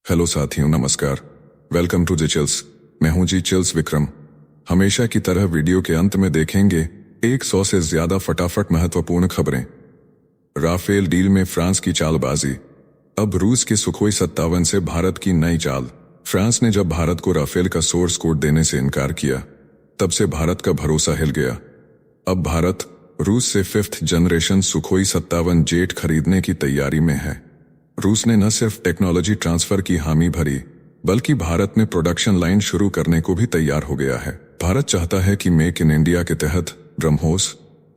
Hello साथियों, नमस्कार। Welcome to the chills. मैं हूं जी चिल्स विक्रम। हमेशा की तरह वीडियो के अंत में देखेंगे 100 से ज्यादा फटाफट महत्वपूर्ण खबरें। राफेल डील में फ्रांस की चालबाजी। अब रूस के सुखोई 57 से भारत की नई चाल। फ्रांस ने जब भारत को राफेल का सोर्स कोड देने से इनकार किया, तब से भारत का भरोसा हिल गया। अब भारत रूस से 5th जनरेशन सुखोई 57 जेट खरीदने की तैयारी में है। रूस ने न सिर्फ टेक्नोलॉजी ट्रांसफर की हामी भरी, बल्कि भारत में प्रोडक्शन लाइन शुरू करने को भी तैयार हो गया है। भारत चाहता है कि मेक इन इंडिया के तहत ब्रह्मोस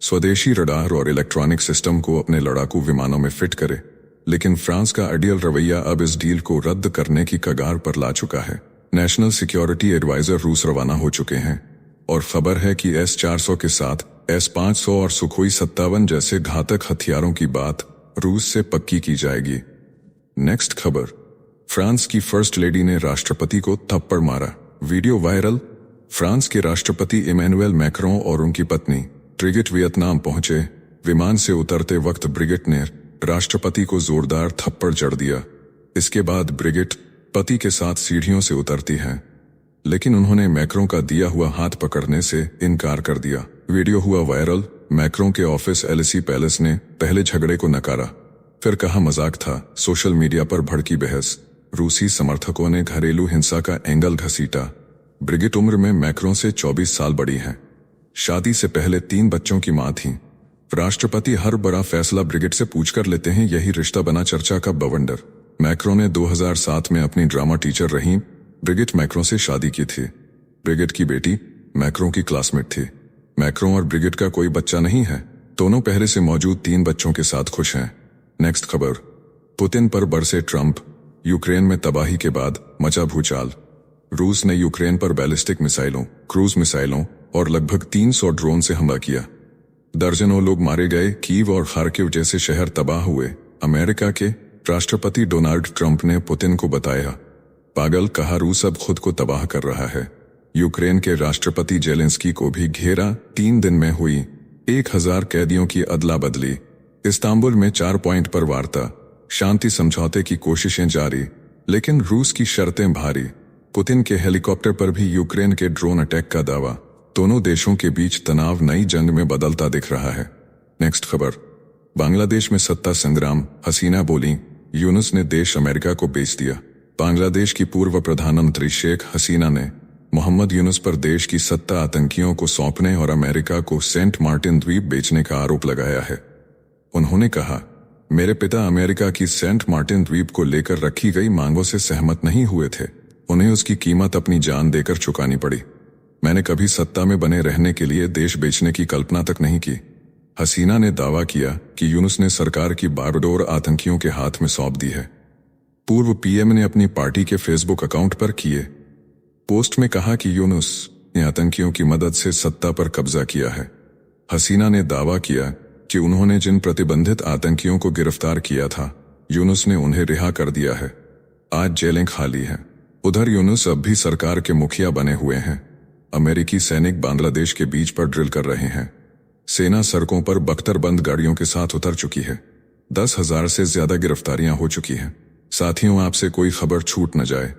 स्वदेशी रडार और इलेक्ट्रॉनिक सिस्टम को अपने लड़ाकू विमानों में फिट करे, लेकिन फ्रांस का अड़ियल रवैया अब इस डील को रद्द करने की कगार पर ला चुका है। नेशनल सिक्योरिटी एडवाइजर रूस रवाना हो चुके हैं और खबर है कि S-400 के साथ S-500 और सुखोई 57 जैसे घातक हथियारों की बात रूस से पक्की की जाएगी। नेक्स्ट खबर, फ्रांस की फर्स्ट लेडी ने राष्ट्रपति को थप्पड़ मारा। Video viral. फ्रांस के राष्ट्रपति इमैनुएल मैक्रों और उनकी पत्नी ब्रिगिट वियतनाम पहुंचे। विमान से उतरते वक्त ब्रिगिट ने राष्ट्रपति को जोरदार थप्पड़ जड़ दिया। इसके बाद ब्रिगिट पति के साथ सीढ़ियों से उतरती हैं, लेकिन उन्होंने मैक्रों का दिया हुआ हाथ पकड़ने से इनकार कर दिया। वीडियो हुआ वायरल। मैक्रों के ऑफिस एलिसी पैलेस ने पहले झगड़े को नकारा, फिर कहा मजाक था। सोशल मीडिया पर भड़की बहस। रूसी समर्थकों ने घरेलू हिंसा का एंगल घसीटा। ब्रिगिट उम्र में मैक्रों से 24 साल बड़ी हैं। शादी से पहले 3 बच्चों की मां थीं। राष्ट्रपति हर बड़ा फैसला ब्रिगिट से पूछकर लेते हैं, यही रिश्ता बना चर्चा का बवंडर। मैक्रों ने 2007 में अपनी ड्रामा टीचर रही ब्रिगिट मैक्रों से शादी की थी। ब्रिगिट की बेटी मैक्रों की क्लासमेट थी। मैक्रों और ब्रिगिट का कोई बच्चा नहीं है। दोनों पहले से मौजूद 3 बच्चों के साथ खुश हैं। नेक्स्ट खबर, पुतिन पर बरसे ट्रंप। यूक्रेन में तबाही के बाद मचा भूचाल। रूस ने यूक्रेन पर बैलिस्टिक मिसाइलों, क्रूज मिसाइलों और लगभग 300 ड्रोन से हमला किया। दर्जनों लोग मारे गए। कीव और खार्किव जैसे शहर तबाह हुए। अमेरिका के राष्ट्रपति डोनाल्ड ट्रंप ने पुतिन को बताया पागल, कहा रूस अब खुद को तबाह कर रहा है। यूक्रेन के राष्ट्रपति जेलेंस्की को भी घेरा। 3 दिन में हुई 1000 कैदियों की अदला बदली। इस्तांबुल में 4 पॉइंट पर वार्ता। शांति समझौते की कोशिशें जारी, लेकिन रूस की शर्तें भारी। पुतिन के हेलीकॉप्टर पर भी यूक्रेन के ड्रोन अटैक का दावा। दोनों देशों के बीच तनाव नई जंग में बदलता दिख रहा है। नेक्स्ट खबर, बांग्लादेश में सत्ता संग्राम। हसीना बोली, यूनुस ने देश अमेरिका को बेच दिया। बांग्लादेश की पूर्व प्रधानमंत्री शेख हसीना ने मोहम्मद यूनुस पर देश की सत्ता आतंकियों को सौंपने और अमेरिका को सेंट मार्टिन द्वीप बेचने का आरोप लगाया है। उन्होंने कहा, मेरे पिता अमेरिका की सेंट मार्टिन द्वीप को लेकर रखी गई मांगों से सहमत नहीं हुए थे। उन्हें उसकी कीमत अपनी जान देकर चुकानी पड़ी। मैंने कभी सत्ता में बने रहने के लिए देश बेचने की कल्पना तक नहीं की। हसीना ने दावा किया कि यूनुस ने सरकार की बागडोर आतंकियों के हाथ में सौंप दी है। पूर्व पीएम ने अपनी पार्टी के फेसबुक अकाउंट पर किए पोस्ट में कहा कि यूनुस ने आतंकियों की मदद से सत्ता पर कब्जा किया है। हसीना ने दावा किया कि उन्होंने जिन प्रतिबंधित आतंकियों को गिरफ्तार किया था, यूनुस ने उन्हें रिहा कर दिया है। आज जेलें खाली हैं। उधर यूनुस अब भी सरकार के मुखिया बने हुए हैं। अमेरिकी सैनिक बांग्लादेश के बीच पर ड्रिल कर रहे हैं। सेना सड़कों पर बख्तरबंद गाड़ियों के साथ उतर चुकी है। 10,000 से ज्यादा गिरफ्तारियां हो चुकी हैं। साथियों, आपसे कोई खबर छूट न जाए,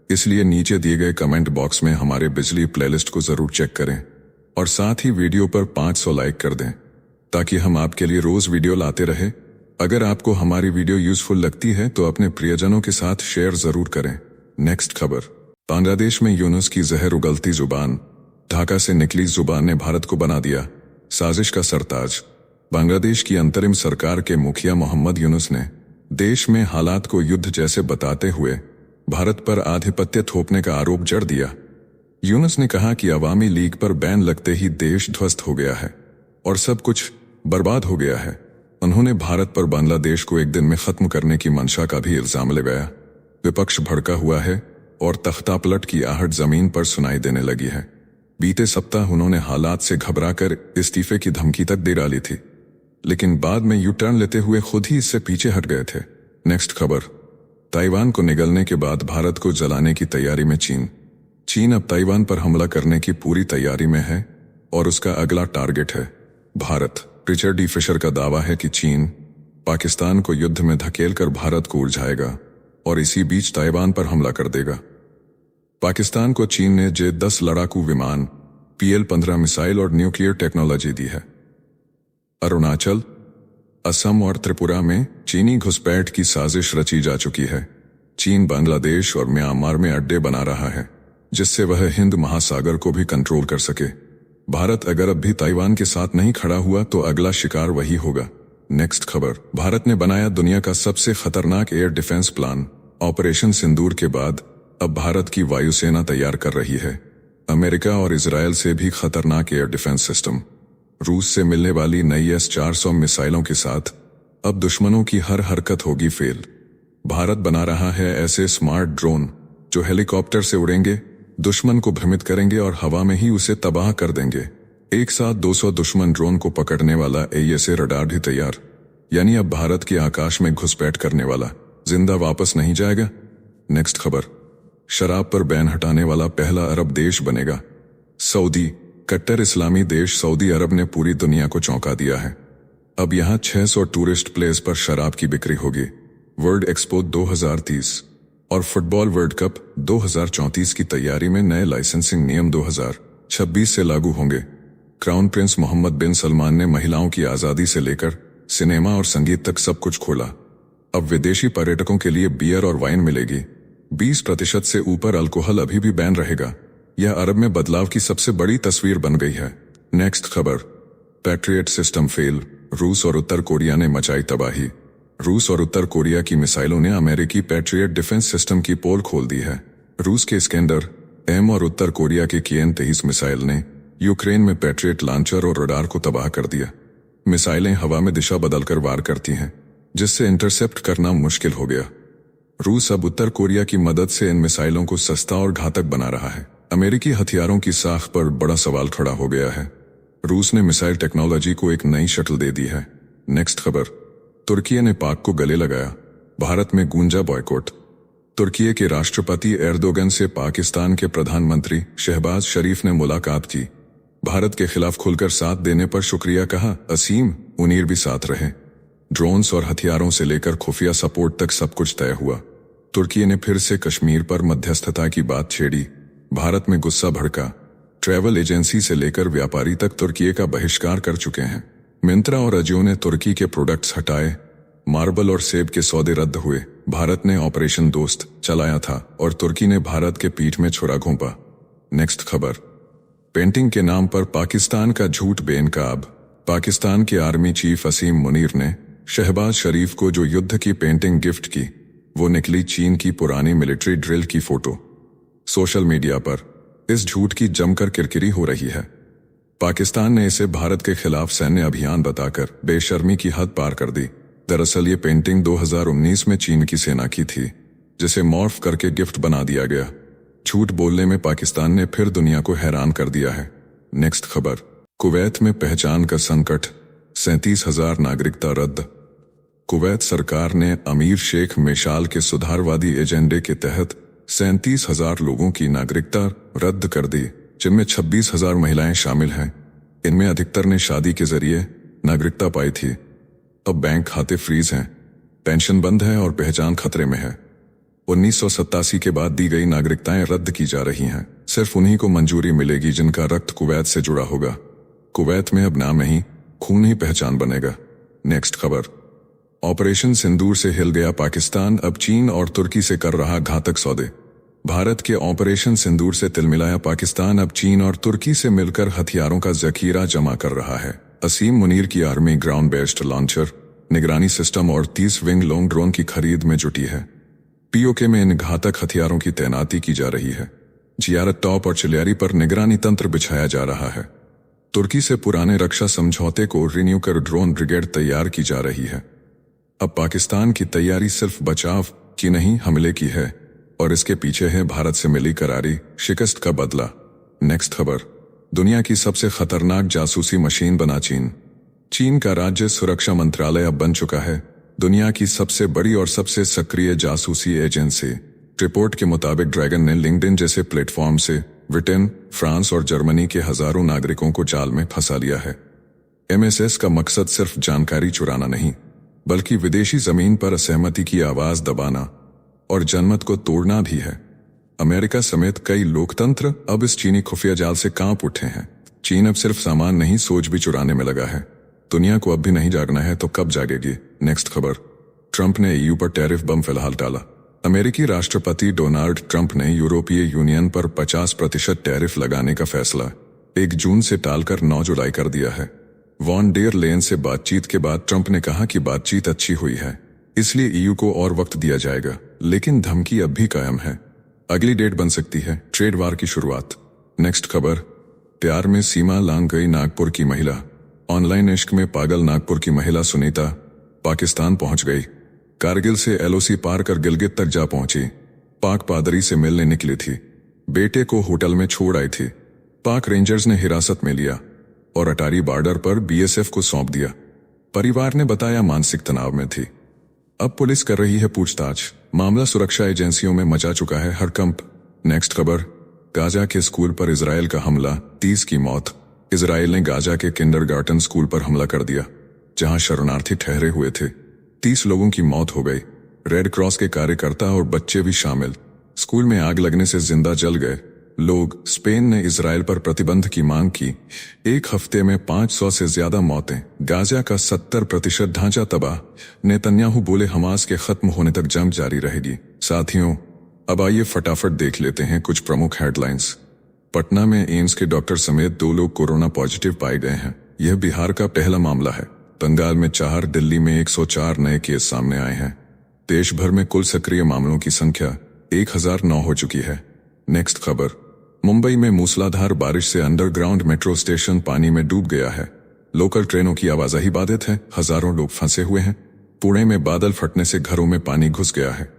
इसलिए नीचे दिए गए कमेंट बॉक्स में हमारे बिजली प्लेलिस्ट को जरूर चेक करें और साथ ही वीडियो पर 500 लाइक कर दें, ताकि हम आपके लिए रोज वीडियो लाते रहे। अगर आपको हमारी वीडियो यूजफुल लगती है तो अपने प्रियजनों के साथ शेयर जरूर करें। नेक्स्ट खबर, बांग्लादेश में यूनुस की जहर उगलती जुबान। ढाका से निकली जुबान ने भारत को बना दिया साजिश का सरताज। बांग्लादेश की अंतरिम सरकार के मुखिया मोहम्मद यूनुस ने देश में हालात को युद्ध जैसे बताते हुए भारत पर आधिपत्य थोपने का आरोप जड़ दिया। यूनुस ने कहा कि अवामी लीग पर बैन लगते ही देश ध्वस्त हो गया है और सब कुछ बर्बाद हो गया है। उन्होंने भारत पर बांग्लादेश को एक दिन में खत्म करने की मंशा का भी इल्जाम लगाया। विपक्ष भड़का हुआ है और तख्तापलट की आहट जमीन पर सुनाई देने लगी है। बीते सप्ताह उन्होंने हालात से घबराकर इस्तीफे की धमकी तक दे डाली थी, लेकिन बाद में यू टर्न लेते हुए खुद ही इससे पीछे हट गए थे। नेक्स्ट खबर, ताइवान को निगलने के बाद भारत को जलाने की तैयारी में चीन। चीन अब ताइवान पर हमला करने की पूरी तैयारी में है और उसका अगला टारगेट है भारत। रिचर्ड डी फिशर का दावा है कि चीन पाकिस्तान को युद्ध में धकेलकर भारत को उलझाएगा। और इसी बीच ताइवान पर हमला कर देगा। पाकिस्तान को चीन ने J-10 लड़ाकू विमान, PL-15 मिसाइल और न्यूक्लियर टेक्नोलॉजी दी है। अरुणाचल, असम और त्रिपुरा में चीनी घुसपैठ की साजिश रची जा चुकी है। चीन बांग्लादेश और म्यांमार में अड्डे बना रहा है, जिससे वह हिंद महासागर को भी कंट्रोल कर सके। भारत अगर अब भी ताइवान के साथ नहीं खड़ा हुआ तो अगला शिकार वही होगा। नेक्स्ट खबर, भारत ने बनाया दुनिया का सबसे खतरनाक एयर डिफेंस प्लान। ऑपरेशन सिंदूर के बाद अब भारत की वायुसेना तैयार कर रही है अमेरिका और इजरायल से भी खतरनाक एयर डिफेंस सिस्टम। रूस से मिलने वाली नई S-400 मिसाइलों के साथ अब दुश्मनों की हर हरकत होगी फेल। भारत बना रहा है ऐसे स्मार्ट ड्रोन जो हेलीकॉप्टर से उड़ेंगे, दुश्मन को भ्रमित करेंगे और हवा में ही उसे तबाह कर देंगे। एक साथ 200 दुश्मन ड्रोन को पकड़ने वाला AESA रडार भी तैयार। यानी अब भारत के आकाश में घुसपैठ करने वाला जिंदा वापस नहीं जाएगा। नेक्स्ट खबर, शराब पर बैन हटाने वाला पहला अरब देश बनेगा सऊदी। कट्टर इस्लामी देश सऊदी अरब ने पूरी दुनिया को चौंका दिया है। अब यहां 600 टूरिस्ट प्लेस पर शराब की बिक्री होगी। वर्ल्ड एक्सपो 2030 और फुटबॉल वर्ल्ड कप 2034 की तैयारी में नए लाइसेंसिंग नियम 2026 से लागू होंगे। क्राउन प्रिंस मोहम्मद बिन सलमान ने महिलाओं की आजादी से लेकर सिनेमा और संगीत तक सब कुछ खोला। अब विदेशी पर्यटकों के लिए बियर और वाइन मिलेगी। 20% से ऊपर अल्कोहल अभी भी बैन रहेगा। यह अरब में बदलाव की सबसे बड़ी तस्वीर बन गई है। नेक्स्ट खबर, पैट्रियट सिस्टम फेल, रूस और उत्तर कोरिया ने मचाई तबाही। रूस और उत्तर कोरिया की मिसाइलों ने अमेरिकी पैट्रियट डिफेंस सिस्टम की पोल खोल दी है। रूस के स्कैंडर M और उत्तर कोरिया के KN-23 मिसाइल ने यूक्रेन में पैट्रियट लॉन्चर और रडार को तबाह कर दिया। मिसाइलें हवा में दिशा बदलकर वार करती हैं, जिससे इंटरसेप्ट करना मुश्किल हो गया। रूस अब उत्तर कोरिया की मदद से इन मिसाइलों को सस्ता और घातक बना रहा है। अमेरिकी हथियारों की साख पर बड़ा सवाल खड़ा हो गया है। रूस ने मिसाइल टेक्नोलॉजी को एक नई शक्ल दे दी है। नेक्स्ट खबर, तुर्की ने पाक को गले लगाया, भारत में गूंजा बॉयकॉट। तुर्की के राष्ट्रपति एर्दोगन से पाकिस्तान के प्रधानमंत्री शहबाज शरीफ ने मुलाकात की। भारत के खिलाफ खुलकर साथ देने पर शुक्रिया कहा। असीम मुनीर भी साथ रहे। ड्रोन्स और हथियारों से लेकर खुफिया सपोर्ट तक सब कुछ तय हुआ। तुर्की ने फिर से कश्मीर पर मध्यस्थता की बात छेड़ी। भारत में गुस्सा भड़का। ट्रैवल एजेंसी से लेकर व्यापारी तक तुर्की का बहिष्कार कर चुके हैं। मिंत्रा और अजियो ने तुर्की के प्रोडक्ट्स हटाए। मार्बल और सेब के सौदे रद्द हुए। भारत ने ऑपरेशन दोस्त चलाया था और तुर्की ने भारत के पीठ में छुरा घोंपा। नेक्स्ट खबर, पेंटिंग के नाम पर पाकिस्तान का झूठ बेनकाब। पाकिस्तान के आर्मी चीफ असीम मुनीर ने शहबाज शरीफ को जो युद्ध की पेंटिंग गिफ्ट की, वो निकली चीन की पुरानी मिलिट्री ड्रिल की फोटो। सोशल मीडिया पर इस झूठ की जमकर किरकिरी हो रही है। पाकिस्तान ने इसे भारत के खिलाफ सैन्य अभियान बताकर बेशर्मी की हद पार कर दी। दरअसल ये पेंटिंग 2019 में चीन की सेना की थी, जिसे मॉर्फ करके गिफ्ट बना दिया गया। झूठ बोलने में पाकिस्तान ने फिर दुनिया को हैरान कर दिया है। नेक्स्ट खबर, कुवैत में पहचान का संकट, 37,000 नागरिकता रद्द। कुवैत सरकार ने अमीर शेख मिशाल के सुधारवादी एजेंडे के तहत 37,000 लोगों की नागरिकता रद्द कर दी, जिनमें 26,000 महिलाएं शामिल हैं। इनमें अधिकतर ने शादी के जरिए नागरिकता पाई थी। अब बैंक खाते फ्रीज हैं, पेंशन बंद है और पहचान खतरे में है। 1987 के बाद दी गई नागरिकताएं रद्द की जा रही हैं। सिर्फ उन्हीं को मंजूरी मिलेगी जिनका रक्त कुवैत से जुड़ा होगा। कुवैत में अब नाम नहीं, खून ही पहचान बनेगा। नेक्स्ट खबर, ऑपरेशन सिंदूर से हिल गया पाकिस्तान, अब चीन और तुर्की से कर रहा घातक सौदे। भारत के ऑपरेशन सिंदूर से तिलमिलाया पाकिस्तान अब चीन और तुर्की से मिलकर हथियारों का जखीरा जमा कर रहा है। असीम मुनीर की आर्मी ग्राउंड बेस्ड लॉन्चर, निगरानी सिस्टम और 30 विंग लॉन्ग ड्रोन की खरीद में जुटी है। POK में इन घातक हथियारों की तैनाती की जा रही है। जियारत टॉप और चिलियारी पर निगरानी तंत्र बिछाया जा रहा है। तुर्की से पुराने रक्षा समझौते को रिन्यू कर ड्रोन ब्रिगेड तैयार की जा रही है। अब पाकिस्तान की तैयारी सिर्फ बचाव की नहीं, हमले की है, और इसके पीछे है भारत से मिली करारी शिकस्त का बदला। नेक्स्ट खबर, दुनिया की सबसे खतरनाक जासूसी मशीन बना चीन। चीन का राज्य सुरक्षा मंत्रालय अब बन चुका है दुनिया की सबसे बड़ी और सबसे सक्रिय जासूसी एजेंसी। रिपोर्ट के मुताबिक ड्रैगन ने लिंक्डइन जैसे प्लेटफॉर्म से ब्रिटेन, फ्रांस और जर्मनी के हजारों नागरिकों को जाल में फंसा लिया है। MSS का मकसद सिर्फ जानकारी चुराना नहीं, बल्कि विदेशी जमीन पर असहमति की आवाज दबाना और जनमत को तोड़ना भी है। अमेरिका समेत कई लोकतंत्र अब इस चीनी खुफिया जाल से कांप उठे हैं। चीन अब सिर्फ सामान नहीं, सोच भी चुराने में लगा है। दुनिया को अब भी नहीं जागना है तो कब जागेगी? नेक्स्ट खबर, ट्रंप ने ईयू पर टैरिफ बम फिलहाल टाला। अमेरिकी राष्ट्रपति डोनाल्ड ट्रंप ने यूरोपीय यूनियन पर 50% टैरिफ लगाने का फैसला 1 जून से टालकर 9 जुलाई कर दिया है। वॉन डेर लेन से बातचीत के बाद ट्रंप ने कहा कि बातचीत अच्छी हुई है, इसलिए ईयू को और वक्त दिया जाएगा, लेकिन धमकी अब भी कायम है। अगली डेट बन सकती है ट्रेड वार की शुरुआत। नेक्स्ट खबर, प्यार में सीमा लांघ गई नागपुर की महिला। ऑनलाइन इश्क में पागल नागपुर की महिला सुनीता पाकिस्तान पहुंच गई। कारगिल से एलओसी पार कर गिलगित तक जा पहुंची। पाक पादरी से मिलने निकली थी। बेटे को होटल में छोड़ आई थी। पाक रेंजर्स ने हिरासत में लिया और अटारी बॉर्डर पर बीएसएफ को सौंप दिया। परिवार ने बताया मानसिक तनाव में थी। अब पुलिस कर रही है पूछताछ। मामला सुरक्षा एजेंसियों में मचा चुका है हड़कंप। नेक्स्ट खबर, गाजा के स्कूल पर इजरायल का हमला, 30 की मौत। इजरायल ने गाजा के किंडरगार्टन स्कूल पर हमला कर दिया, जहां शरणार्थी ठहरे हुए थे। 30 लोगों की मौत हो गई। रेड क्रॉस के कार्यकर्ता और बच्चे भी शामिल। स्कूल में आग लगने से जिंदा जल गए लोग। स्पेन ने इजरायल पर प्रतिबंध की मांग की। 1 हफ्ते में 500 से ज्यादा मौतें। गाजा का 70% ढांचा तबाह। नेतन्याहू बोले हमास के खत्म होने तक जंग जारी रहेगी। साथियों, अब आइए फटाफट देख लेते हैं कुछ प्रमुख हेडलाइंस। पटना में एम्स के डॉक्टर समेत 2 लोग कोरोना पॉजिटिव पाए गए हैं। यह बिहार का पहला मामला है। बंगाल में 4, दिल्ली में 104 नए केस सामने आए हैं। देश भर में कुल सक्रिय मामलों की संख्या 1009 हो चुकी है। नेक्स्ट खबर, मुंबई में मूसलाधार बारिश से अंडरग्राउंड मेट्रो स्टेशन पानी में डूब गया है। लोकल ट्रेनों की आवाजाही बाधित है। हजारों लोग फंसे हुए हैं। पुणे में बादल फटने से घरों में पानी घुस गया है।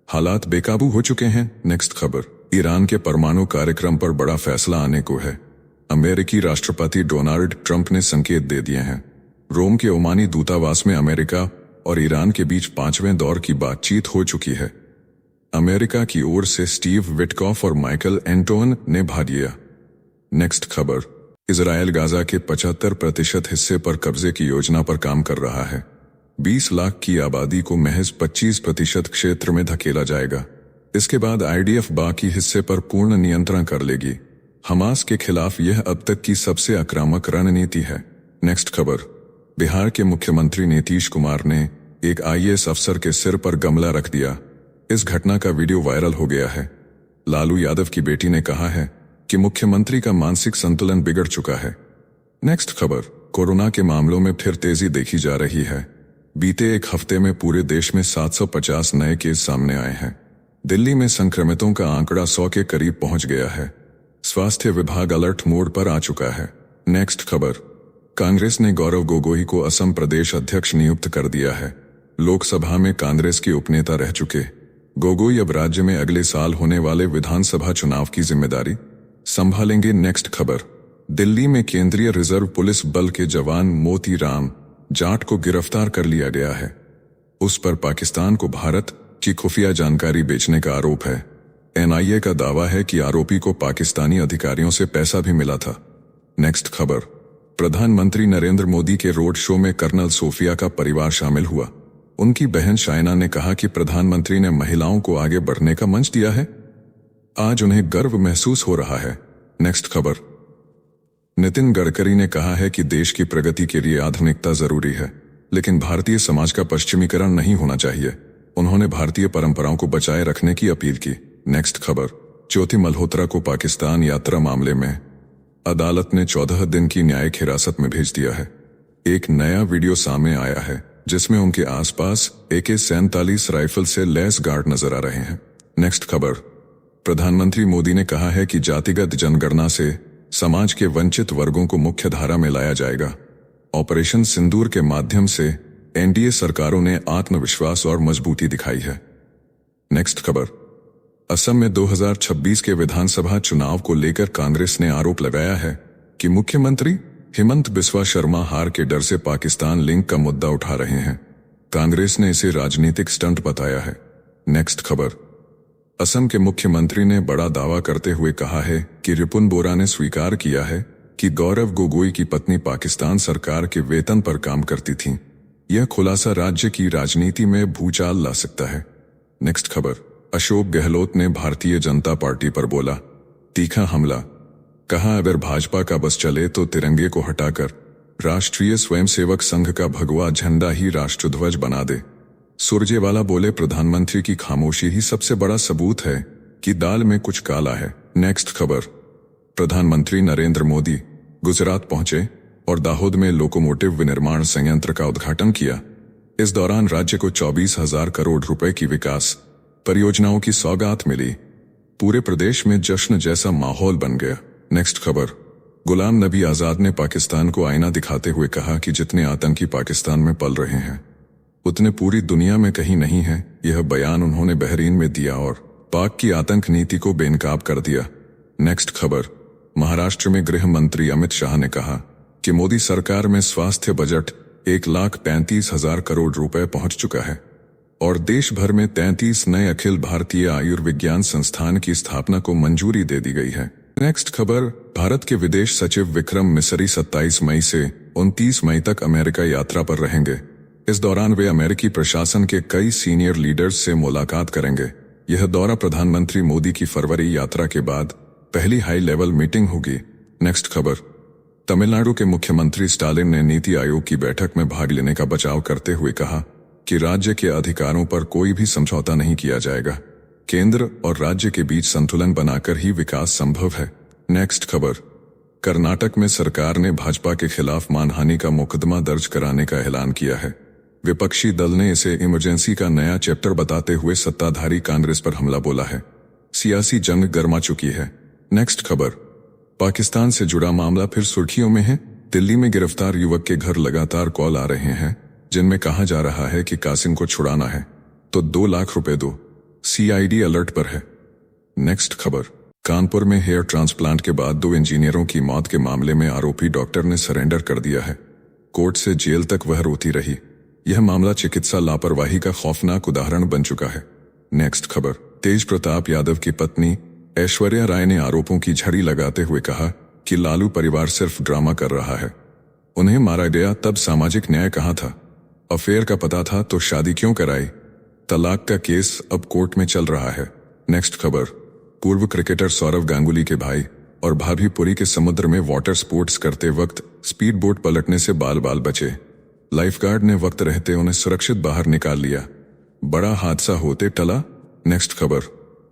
हालात बेकाबू हो चुके हैं। नेक्स्ट खबर, ईरान के परमाणु कार्यक्रम पर बड़ा फैसला आने को है। अमेरिकी राष्ट्रपति डोनाल्ड ट्रंप ने संकेत दे दिए हैं। रोम के ओमानी दूतावास में अमेरिका और ईरान के बीच 5वें दौर की बातचीत हो चुकी है। अमेरिका की ओर से स्टीव विटकॉफ और माइकल एंटोन ने भाग लिया। नेक्स्ट खबर, इजरायल गाजा के 75% हिस्से पर कब्जे की योजना पर काम कर रहा है। 20 लाख की आबादी को महज 25% क्षेत्र में धकेला जाएगा। इसके बाद आईडीएफ बाकी हिस्से पर पूर्ण नियंत्रण कर लेगी। हमास के खिलाफ यह अब तक की सबसे आक्रामक रणनीति है। नेक्स्ट खबर, बिहार के मुख्यमंत्री नीतीश कुमार ने एक आईएएस अफसर के सिर पर गमला रख दिया। इस घटना का वीडियो वायरल हो गया है। लालू यादव की बेटी ने कहा है कि मुख्यमंत्री का मानसिक संतुलन बिगड़ चुका है। नेक्स्ट खबर, कोरोना के मामलों में फिर तेजी देखी जा रही है। बीते 1 हफ्ते में पूरे देश में 750 नए केस सामने आए हैं। दिल्ली में संक्रमितों का आंकड़ा 100 के करीब पहुंच गया है। स्वास्थ्य विभाग अलर्ट मोड पर आ चुका है। नेक्स्ट खबर, कांग्रेस ने गौरव गोगोई को असम प्रदेश अध्यक्ष नियुक्त कर दिया है। लोकसभा में कांग्रेस के उपनेता रह चुके गोगोई अब राज्य में अगले साल होने वाले विधानसभा चुनाव की जिम्मेदारी संभालेंगे। नेक्स्ट खबर, दिल्ली में केंद्रीय रिजर्व पुलिस बल के जवान मोतीराम जाट को गिरफ्तार कर लिया गया है। उस पर पाकिस्तान को भारत की खुफिया जानकारी बेचने का आरोप है। एनआईए का दावा है कि आरोपी को पाकिस्तानी अधिकारियों से पैसा भी मिला था। नेक्स्ट खबर, प्रधानमंत्री नरेंद्र मोदी के रोड शो में कर्नल सोफिया का परिवार शामिल हुआ। उनकी बहन शाइना ने कहा कि प्रधानमंत्री ने महिलाओं को आगे बढ़ने का मंच दिया है। आज उन्हें गर्व महसूस हो रहा है। नेक्स्ट खबर, नितिन गडकरी ने कहा है कि देश की प्रगति के लिए आधुनिकता जरूरी है, लेकिन भारतीय समाज का पश्चिमीकरण नहीं होना चाहिए। उन्होंने भारतीय परंपराओं को बचाए रखने की अपील की। नेक्स्ट खबर, ज्योति मल्होत्रा को पाकिस्तान यात्रा मामले में अदालत ने 14 दिन की न्यायिक हिरासत में भेज दिया है। एक नया वीडियो सामने आया है जिसमें उनके आसपास AK-47 राइफल से लैस गार्ड नजर आ रहे हैं। नेक्स्ट खबर, प्रधानमंत्री मोदी ने कहा है कि जातिगत जनगणना से समाज के वंचित वर्गों को मुख्य धारा में लाया जाएगा। ऑपरेशन सिंदूर के माध्यम से एनडीए सरकारों ने आत्मविश्वास और मजबूती दिखाई है। नेक्स्ट खबर, असम में 2026 के विधानसभा चुनाव को लेकर कांग्रेस ने आरोप लगाया है कि मुख्यमंत्री हेमंत बिस्वा शर्मा हार के डर से पाकिस्तान लिंक का मुद्दा उठा रहे हैं। कांग्रेस ने इसे राजनीतिक स्टंट बताया है। नेक्स्ट खबर, असम के मुख्यमंत्री ने बड़ा दावा करते हुए कहा है कि रिपुन बोरा ने स्वीकार किया है कि गौरव गोगोई की पत्नी पाकिस्तान सरकार के वेतन पर काम करती थीं। यह खुलासा राज्य की राजनीति में भूचाल ला सकता है। नेक्स्ट खबर, अशोक गहलोत ने भारतीय जनता पार्टी पर बोला तीखा हमला। कहा अगर भाजपा का बस चले तो तिरंगे को हटाकर राष्ट्रीय स्वयंसेवक संघ का भगवा झंडा ही राष्ट्रध्वज बना दे। सुरजेवाला बोले प्रधानमंत्री की खामोशी ही सबसे बड़ा सबूत है कि दाल में कुछ काला है। नेक्स्ट खबर, प्रधानमंत्री नरेंद्र मोदी गुजरात पहुंचे और दाहोद में लोकोमोटिव विनिर्माण संयंत्र का उद्घाटन किया। इस दौरान राज्य को 24,000 करोड़ रुपए की विकास परियोजनाओं की सौगात मिली। पूरे प्रदेश में जश्न जैसा माहौल बन गया। नेक्स्ट खबर, गुलाम नबी आजाद ने पाकिस्तान को आईना दिखाते हुए कहा कि जितने आतंकी पाकिस्तान में पल रहे हैं उतने पूरी दुनिया में कहीं नहीं है। यह बयान उन्होंने बहरीन में दिया और पाक की आतंक नीति को बेनकाब कर दिया। नेक्स्ट खबर, महाराष्ट्र में गृह मंत्री अमित शाह ने कहा कि मोदी सरकार में स्वास्थ्य बजट 1,35,000 करोड़ रुपए पहुंच चुका है और देश भर में 33 नए अखिल भारतीय आयुर्विज्ञान संस्थान की स्थापना को मंजूरी दे दी गई है। नेक्स्ट खबर, भारत के विदेश सचिव विक्रम मिसरी 27 मई से 29 मई तक अमेरिका यात्रा पर रहेंगे। इस दौरान वे अमेरिकी प्रशासन के कई सीनियर लीडर्स से मुलाकात करेंगे। यह दौरा प्रधानमंत्री मोदी की फरवरी यात्रा के बाद पहली हाई लेवल मीटिंग होगी। नेक्स्ट खबर, तमिलनाडु के मुख्यमंत्री स्टालिन ने नीति आयोग की बैठक में भाग लेने का बचाव करते हुए कहा कि राज्य के अधिकारों पर कोई भी समझौता नहीं किया जाएगा। केंद्र और राज्य के बीच संतुलन बनाकर ही विकास संभव है। नेक्स्ट खबर, कर्नाटक में सरकार ने भाजपा के खिलाफ मानहानि का मुकदमा दर्ज कराने का ऐलान किया है। विपक्षी दल ने इसे इमरजेंसी का नया चैप्टर बताते हुए सत्ताधारी कांग्रेस पर हमला बोला है। सियासी जंग गर्मा चुकी है। नेक्स्ट खबर, पाकिस्तान से जुड़ा मामला फिर सुर्खियों में है। दिल्ली में गिरफ्तार युवक के घर लगातार कॉल आ रहे हैं जिनमें कहा जा रहा है कि कासिम को छुड़ाना है तो 2 लाख रुपए दो। सीआईडी अलर्ट पर है। नेक्स्ट खबर, कानपुर में हेयर ट्रांसप्लांट के बाद 2 इंजीनियरों की मौत के मामले में आरोपी डॉक्टर ने सरेंडर कर दिया है। कोर्ट से जेल तक वह रोती रही। यह मामला चिकित्सा लापरवाही का खौफनाक उदाहरण बन चुका है। नेक्स्ट खबर, तेज प्रताप यादव की पत्नी ऐश्वर्या राय ने आरोपों की झड़ी लगाते हुए कहा कि लालू परिवार सिर्फ ड्रामा कर रहा है। उन्हें मारा गया तब सामाजिक न्याय कहाँ था? अफेयर का पता था तो शादी क्यों कराई? तलाक का केस अब कोर्ट में चल रहा है। नेक्स्ट खबर, पूर्व क्रिकेटर सौरव गांगुली के भाई और भाभी पुरी के समुद्र में वाटर स्पोर्ट्स करते वक्त स्पीड बोट पलटने से बाल बाल बचे। लाइफगार्ड ने वक्त रहते उन्हें सुरक्षित बाहर निकाल लिया। बड़ा हादसा होते टला। नेक्स्ट खबर,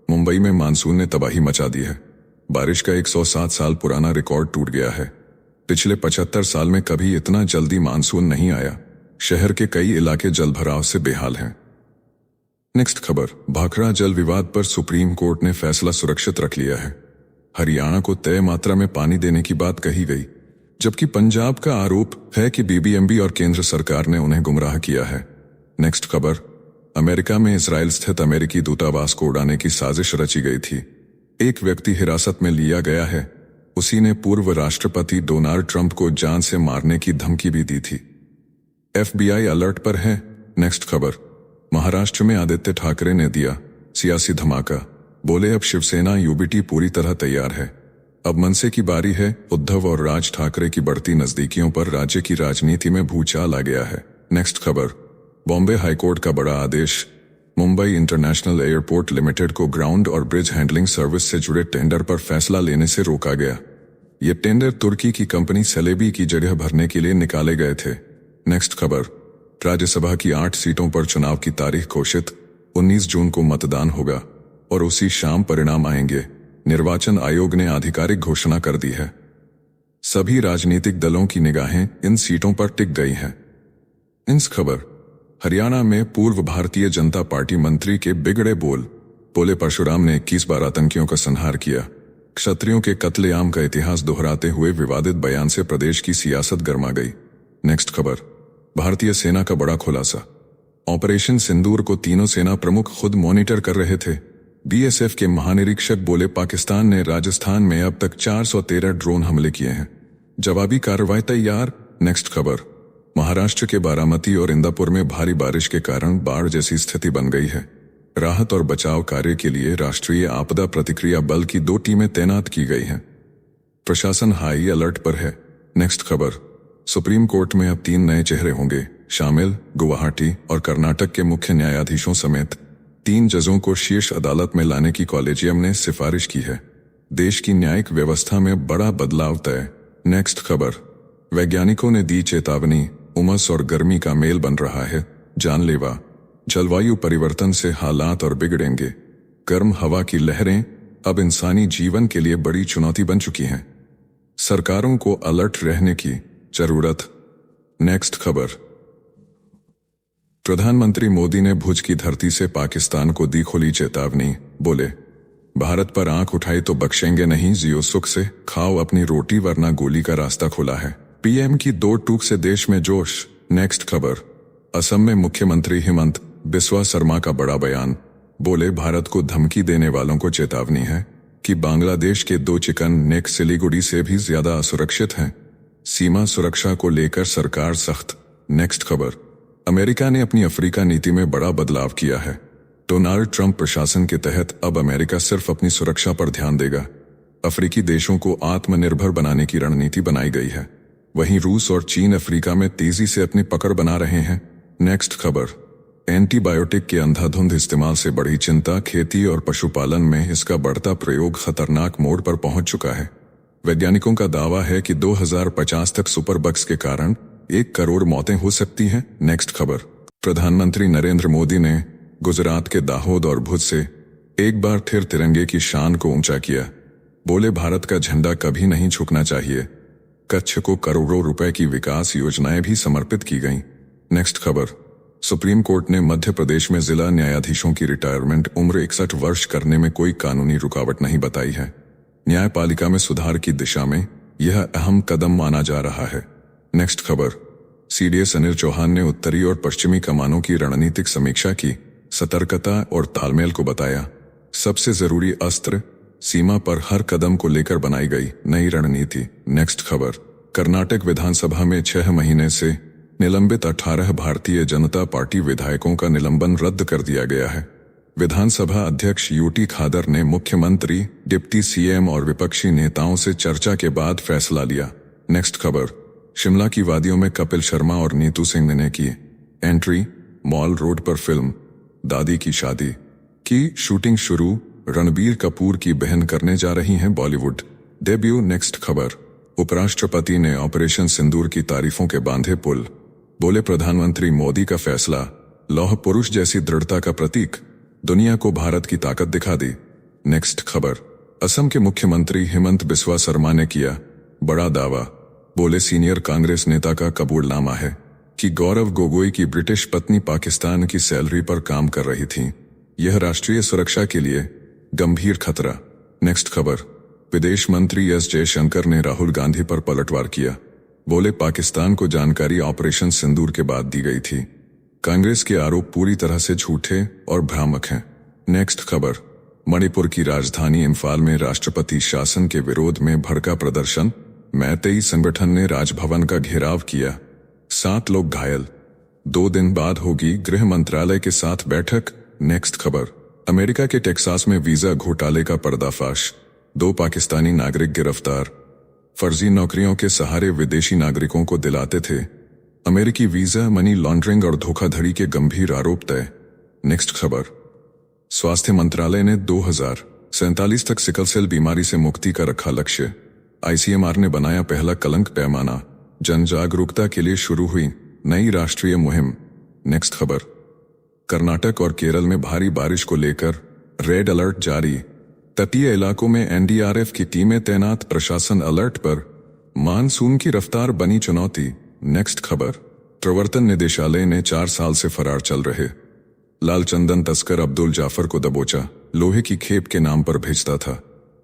मुंबई में मानसून ने तबाही मचा दी है। बारिश का 107 साल पुराना रिकॉर्ड टूट गया है। पिछले 75 साल में कभी इतना जल्दी मानसून नहीं आया। शहर के कई इलाके जलभराव से बेहाल हैं। नेक्स्ट खबर, भाखड़ा जल विवाद पर सुप्रीम कोर्ट ने फैसला सुरक्षित रख लिया है। हरियाणा को तय मात्रा में पानी देने की बात कही गई, जबकि पंजाब का आरोप है कि बीबीएमबी और केंद्र सरकार ने उन्हें गुमराह किया है। नेक्स्ट खबर, अमेरिका में इजराइल स्थित अमेरिकी दूतावास को उड़ाने की साजिश रची गई थी। एक व्यक्ति हिरासत में लिया गया है। उसी ने पूर्व राष्ट्रपति डोनाल्ड ट्रंप को जान से मारने की धमकी भी दी थी। एफबीआई अलर्ट पर है। नेक्स्ट खबर, महाराष्ट्र में आदित्य ठाकरे ने दिया सियासी धमाका। बोले अब शिवसेना यूबीटी पूरी तरह तैयार है। अब मनसे की बारी है। उद्धव और राज ठाकरे की बढ़ती नजदीकियों पर राज्य की राजनीति में भूचाल आ गया है। नेक्स्ट खबर, बॉम्बे हाईकोर्ट का बड़ा आदेश। मुंबई इंटरनेशनल एयरपोर्ट लिमिटेड को ग्राउंड और ब्रिज हैंडलिंग सर्विस से जुड़े टेंडर पर फैसला लेने से रोका गया। ये टेंडर तुर्की की कंपनी सेलेबी की जगह भरने के लिए निकाले गए थे। नेक्स्ट खबर, राज्यसभा की 8 सीटों पर चुनाव की तारीख घोषित। 19 जून को मतदान होगा और उसी शाम परिणाम आएंगे। निर्वाचन आयोग ने आधिकारिक घोषणा कर दी है। सभी राजनीतिक दलों की निगाहें इन सीटों पर टिक गई हैं। इस खबर, हरियाणा में पूर्व भारतीय जनता पार्टी मंत्री के बिगड़े बोल। बोले परशुराम ने 21 बार आतंकियों का संहार किया। क्षत्रियों के कत्लेआम का इतिहास दोहराते हुए विवादित बयान से प्रदेश की सियासत गर्मा गई। नेक्स्ट खबर, भारतीय सेना का बड़ा खुलासा। ऑपरेशन सिंदूर को तीनों सेना प्रमुख खुद मॉनिटर कर रहे थे। बीएसएफ के महानिरीक्षक बोले पाकिस्तान ने राजस्थान में अब तक 413 ड्रोन हमले किए हैं। जवाबी कार्रवाई तैयार। नेक्स्ट खबर, महाराष्ट्र के बारामती और इंदापुर में भारी बारिश के कारण बाढ़ जैसी स्थिति बन गई है। राहत और बचाव कार्य के लिए राष्ट्रीय आपदा प्रतिक्रिया बल की 2 टीमें तैनात की गई हैं। प्रशासन हाई अलर्ट पर है। नेक्स्ट खबर, सुप्रीम कोर्ट में अब 3 नए चेहरे होंगे, शामिल गुवाहाटी और कर्नाटक के मुख्य न्यायाधीशों समेत 3 जजों को शीर्ष अदालत में लाने की कॉलेजियम ने सिफारिश की है। देश की न्यायिक व्यवस्था में बड़ा बदलाव तय। नेक्स्ट खबर। वैज्ञानिकों ने दी चेतावनी, उमस और गर्मी का मेल बन रहा है जानलेवा। जलवायु परिवर्तन से हालात और बिगड़ेंगे। गर्म हवा की लहरें अब इंसानी जीवन के लिए बड़ी चुनौती बन चुकी हैं। सरकारों को अलर्ट रहने की जरूरत। नेक्स्ट खबर। प्रधानमंत्री मोदी ने भुज की धरती से पाकिस्तान को दी खुली चेतावनी, बोले भारत पर आंख उठाई तो बख्शेंगे नहीं, जियो सुख से, खाओ अपनी रोटी वरना गोली का रास्ता खुला है। पीएम की 2 टूक से देश में जोश। नेक्स्ट खबर। असम में मुख्यमंत्री हिमंत बिस्वा शर्मा का बड़ा बयान, बोले भारत को धमकी देने वालों को चेतावनी है कि बांग्लादेश के 2 चिकन नेक सिलीगुड़ी से भी ज्यादा असुरक्षित हैं। सीमा सुरक्षा को लेकर सरकार सख्त। नेक्स्ट खबर। अमेरिका ने अपनी अफ्रीका नीति में बड़ा बदलाव किया है। डोनाल्ड ट्रंप प्रशासन के तहत अब अमेरिका सिर्फ अपनी सुरक्षा पर ध्यान देगा। अफ्रीकी देशों को आत्मनिर्भर बनाने की रणनीति बनाई गई है। वहीं रूस और चीन अफ्रीका में तेजी से अपनी पकड़ बना रहे हैं। नेक्स्ट खबर। एंटीबायोटिक के अंधाधुंध इस्तेमाल से बढ़ी चिंता। खेती और पशुपालन में इसका बढ़ता प्रयोग खतरनाक मोड़ पर पहुंच चुका है। वैज्ञानिकों का दावा है कि 2050 तक सुपर बग्स के कारण 1 करोड़ मौतें हो सकती हैं। नेक्स्ट खबर। प्रधानमंत्री नरेंद्र मोदी ने गुजरात के दाहोद और भुज से एक बार फिर तिरंगे की शान को ऊंचा किया। बोले भारत का झंडा कभी नहीं झुकना चाहिए। कच्छ को करोड़ों रुपए की विकास योजनाएं भी समर्पित की गईं। नेक्स्ट खबर। सुप्रीम कोर्ट ने मध्य प्रदेश में जिला न्यायाधीशों की रिटायरमेंट उम्र 61 वर्ष करने में कोई कानूनी रुकावट नहीं बताई है। न्यायपालिका में सुधार की दिशा में यह अहम कदम माना जा रहा है। नेक्स्ट खबर। सीडीएस अनिल चौहान ने उत्तरी और पश्चिमी कमानों की रणनीतिक समीक्षा की। सतर्कता और तालमेल को बताया सबसे जरूरी अस्त्र। सीमा पर हर कदम को लेकर बनाई गई नई रणनीति। नेक्स्ट खबर। कर्नाटक विधानसभा में 6 महीने से निलंबित 18 भारतीय जनता पार्टी विधायकों का निलंबन रद्द कर दिया गया है। विधानसभा अध्यक्ष यूटी खादर ने मुख्यमंत्री, डिप्टी सीएम और विपक्षी नेताओं से चर्चा के बाद फैसला लिया। नेक्स्ट खबर। शिमला की वादियों में कपिल शर्मा और नीतू सिंह ने की एंट्री। मॉल रोड पर फिल्म दादी की शादी की शूटिंग शुरू। रणबीर कपूर की बहन करने जा रही हैं बॉलीवुड डेब्यू। नेक्स्ट खबर। उपराष्ट्रपति ने ऑपरेशन सिंदूर की तारीफों के बांधे पुल। बोले प्रधानमंत्री मोदी का फैसला लौह पुरुष जैसी दृढ़ता का प्रतीक। दुनिया को भारत की ताकत दिखा दी। नेक्स्ट खबर। असम के मुख्यमंत्री हिमंत बिस्वा शर्मा ने किया बड़ा दावा। बोले सीनियर कांग्रेस नेता का कबूलनामा है कि गौरव गोगोई की ब्रिटिश पत्नी पाकिस्तान की सैलरी पर काम कर रही थी। यह राष्ट्रीय सुरक्षा के लिए गंभीर खतरा। नेक्स्ट खबर। विदेश मंत्री एस जयशंकर ने राहुल गांधी पर पलटवार किया। बोले पाकिस्तान को जानकारी ऑपरेशन सिंदूर के बाद दी गई थी। कांग्रेस के आरोप पूरी तरह से झूठे और भ्रामक हैं। नेक्स्ट खबर। मणिपुर की राजधानी इम्फाल में राष्ट्रपति शासन के विरोध में भड़का प्रदर्शन। मैतेई संगठन ने राजभवन का घेराव किया। 7 लोग घायल। 2 दिन बाद होगी गृह मंत्रालय के साथ बैठक। नेक्स्ट खबर। अमेरिका के टेक्सास में वीजा घोटाले का पर्दाफाश। 2 पाकिस्तानी नागरिक गिरफ्तार। फर्जी नौकरियों के सहारे विदेशी नागरिकों को दिलाते थे अमेरिकी वीजा। मनी लॉन्ड्रिंग और धोखाधड़ी के गंभीर आरोप तय। नेक्स्ट खबर। स्वास्थ्य मंत्रालय ने 2047 तक सिकल सेल बीमारी से मुक्ति का रखा लक्ष्य। आईसीएमआर ने बनाया पहला कलंक पैमाना। जन जागरूकता के लिए शुरू हुई नई राष्ट्रीय मुहिम। नेक्स्ट खबर। कर्नाटक और केरल में भारी बारिश को लेकर रेड अलर्ट जारी। तटीय इलाकों में एनडीआरएफ की टीमें तैनात। प्रशासन अलर्ट पर। मानसून की रफ्तार बनी चुनौती। नेक्स्ट खबर। प्रवर्तन निदेशालय ने 4 साल से फरार चल रहे लालचंदन तस्कर अब्दुल जाफर को दबोचा। लोहे की खेप के नाम पर भेजता था।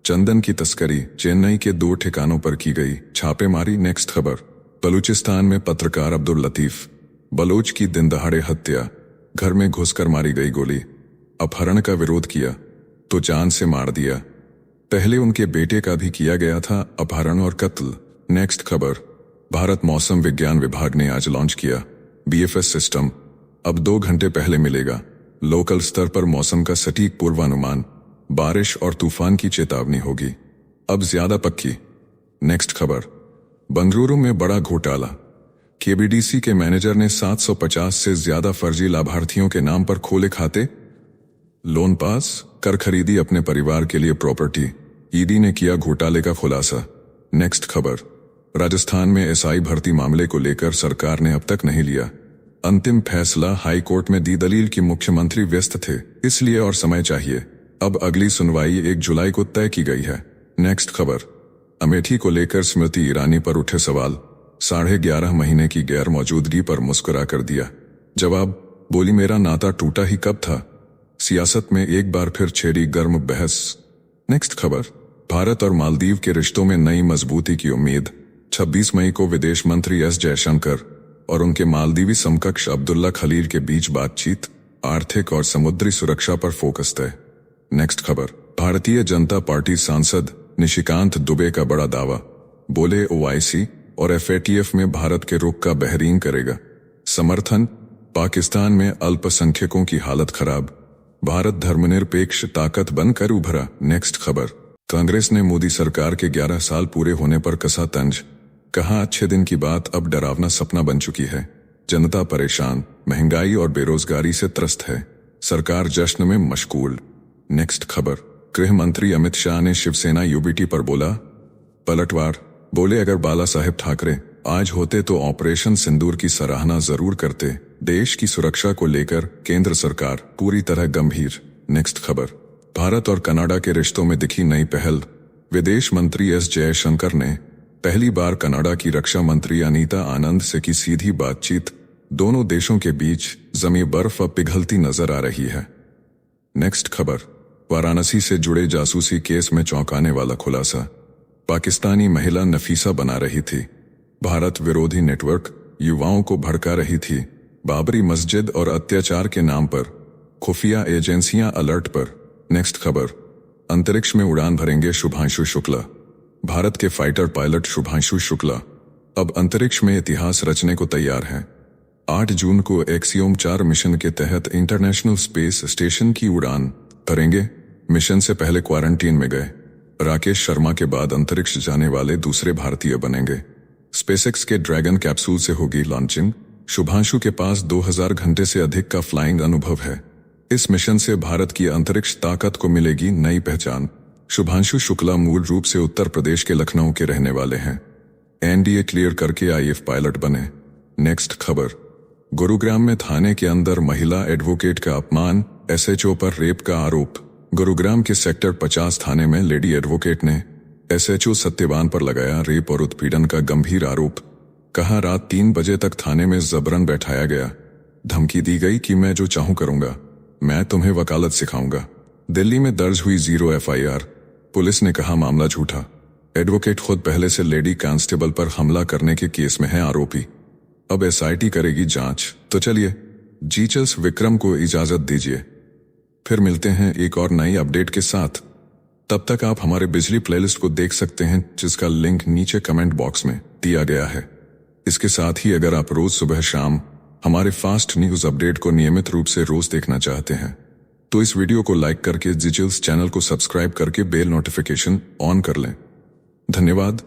चंदन की तस्करी चेन्नई के 2 ठिकानों पर की गई छापेमारी। नेक्स्ट खबर। बलूचिस्तान में पत्रकार अब्दुल लतीफ बलोच की दिनदहाड़े हत्या। घर में घुसकर मारी गई गोली। अपहरण का विरोध किया तो जान से मार दिया। पहले उनके बेटे का भी किया गया था अपहरण और कत्ल। नेक्स्ट खबर। भारत मौसम विज्ञान विभाग ने आज लॉन्च किया बीएफएस सिस्टम। अब 2 घंटे पहले मिलेगा लोकल स्तर पर मौसम का सटीक पूर्वानुमान। बारिश और तूफान की चेतावनी होगी अब ज्यादा पक्की। नेक्स्ट खबर। बंगलुरु में बड़ा घोटाला। केबीडीसी के मैनेजर ने 750 से ज्यादा फर्जी लाभार्थियों के नाम पर खोले खाते। लोन पास कर खरीदी अपने परिवार के लिए प्रॉपर्टी, ईडी ने किया घोटाले का खुलासा। नेक्स्ट खबर, राजस्थान में एसआई भर्ती मामले को लेकर सरकार ने अब तक नहीं लिया अंतिम फैसला। हाई कोर्ट में दी दलील कि मुख्यमंत्री व्यस्त थे, इसलिए और समय चाहिए। अब अगली सुनवाई 1 जुलाई को तय की गई है। नेक्स्ट खबर, अमेठी को लेकर स्मृति ईरानी पर उठे सवाल, 11.5 महीने की गैर मौजूदगी पर मुस्कुरा कर दिया जवाब, बोली मेरा नाता टूटा ही कब था। सियासत में एक बार फिर छेड़ी गर्म बहस। नेक्स्ट खबर, भारत और मालदीव के रिश्तों में नई मजबूती की उम्मीद। 26 मई को विदेश मंत्री एस जयशंकर और उनके मालदीवी समकक्ष अब्दुल्ला खलील के बीच बातचीत, आर्थिक और समुद्री सुरक्षा पर फोकस तय। नेक्स्ट खबर, भारतीय जनता पार्टी सांसद निशिकांत दुबे का बड़ा दावा, बोले ओआईसी और एफएटीएफ में भारत के रुख का बेहरीन करेगा समर्थन। पाकिस्तान में अल्पसंख्यकों की हालत खराब, भारत धर्मनिरपेक्ष ताकत बनकर उभरा। नेक्स्ट खबर, कांग्रेस ने मोदी सरकार के 11 साल पूरे होने पर कसा तंज, कहा अच्छे दिन की बात अब डरावना सपना बन चुकी है। जनता परेशान, महंगाई और बेरोजगारी से त्रस्त है, सरकार जश्न में मशगूल। नेक्स्ट खबर, गृह मंत्री अमित शाह ने शिवसेना यूबीटी पर बोला पलटवार, बोले अगर बाला साहेब ठाकरे आज होते तो ऑपरेशन सिंदूर की सराहना जरूर करते। देश की सुरक्षा को लेकर केंद्र सरकार पूरी तरह गंभीर। नेक्स्ट खबर, भारत और कनाडा के रिश्तों में दिखी नई पहल, विदेश मंत्री एस जयशंकर ने पहली बार कनाडा की रक्षा मंत्री अनीता आनंद से की सीधी बातचीत। दोनों देशों के बीच जमी बर्फ अब पिघलती नजर आ रही है। नेक्स्ट खबर, वाराणसी से जुड़े जासूसी केस में चौंकाने वाला खुलासा, पाकिस्तानी महिला नफीसा बना रही थी, भारत विरोधी नेटवर्क युवाओं को भड़का रही थी, बाबरी मस्जिद और अत्याचार के नाम पर खुफिया एजेंसियां अलर्ट पर। नेक्स्ट खबर, अंतरिक्ष में उड़ान भरेंगे शुभांशु शुक्ला, भारत के फाइटर पायलट शुभांशु शुक्ला अब अंतरिक्ष में इतिहास रचने को तैयार हैं। 8 जून को एक्सियोम 4 मिशन के तहत इंटरनेशनल स्पेस स्टेशन की उड़ान भरेंगे। मिशन से पहले क्वारंटीन में गए राकेश शर्मा के बाद अंतरिक्ष जाने वाले दूसरे भारतीय बनेंगे। स्पेसएक्स के ड्रैगन कैप्सूल से होगी लॉन्चिंग। शुभांशु के पास 2000 घंटे से अधिक का फ्लाइंग अनुभव है। इस मिशन से भारत की अंतरिक्ष ताकत को मिलेगी नई पहचान। शुभांशु शुक्ला मूल रूप से उत्तर प्रदेश के लखनऊ के रहने वाले हैं। एनडीए क्लियर करके आईएएफ पायलट बने। नेक्स्ट खबर, गुरुग्राम में थाने के अंदर महिला एडवोकेट का अपमान, एसएचओ पर रेप का आरोप। गुरुग्राम के सेक्टर 50 थाने में लेडी एडवोकेट ने एसएचओ सत्यवान पर लगाया रेप और उत्पीड़न का गंभीर आरोप। कहा रात 3 बजे तक थाने में जबरन बैठाया गया, धमकी दी गई कि मैं जो चाहूं करूंगा, मैं तुम्हें वकालत सिखाऊंगा। दिल्ली में दर्ज हुई 0 एफआईआर, पुलिस ने कहा मामला झूठा। एडवोकेट खुद पहले से लेडी कांस्टेबल पर हमला करने के केस में है आरोपी। अब एसआईटी करेगी जांच। तो चलिए जीचल्स विक्रम को इजाजत दीजिए, फिर मिलते हैं एक और नई अपडेट के साथ। तब तक आप हमारे बिजली प्लेलिस्ट को देख सकते हैं, जिसका लिंक नीचे कमेंट बॉक्स में दिया गया है। इसके साथ ही अगर आप रोज सुबह शाम हमारे फास्ट न्यूज अपडेट को नियमित रूप से रोज देखना चाहते हैं तो इस वीडियो को लाइक करके जीचल्स चैनल को सब्सक्राइब करके बेल नोटिफिकेशन ऑन कर लें। धन्यवाद।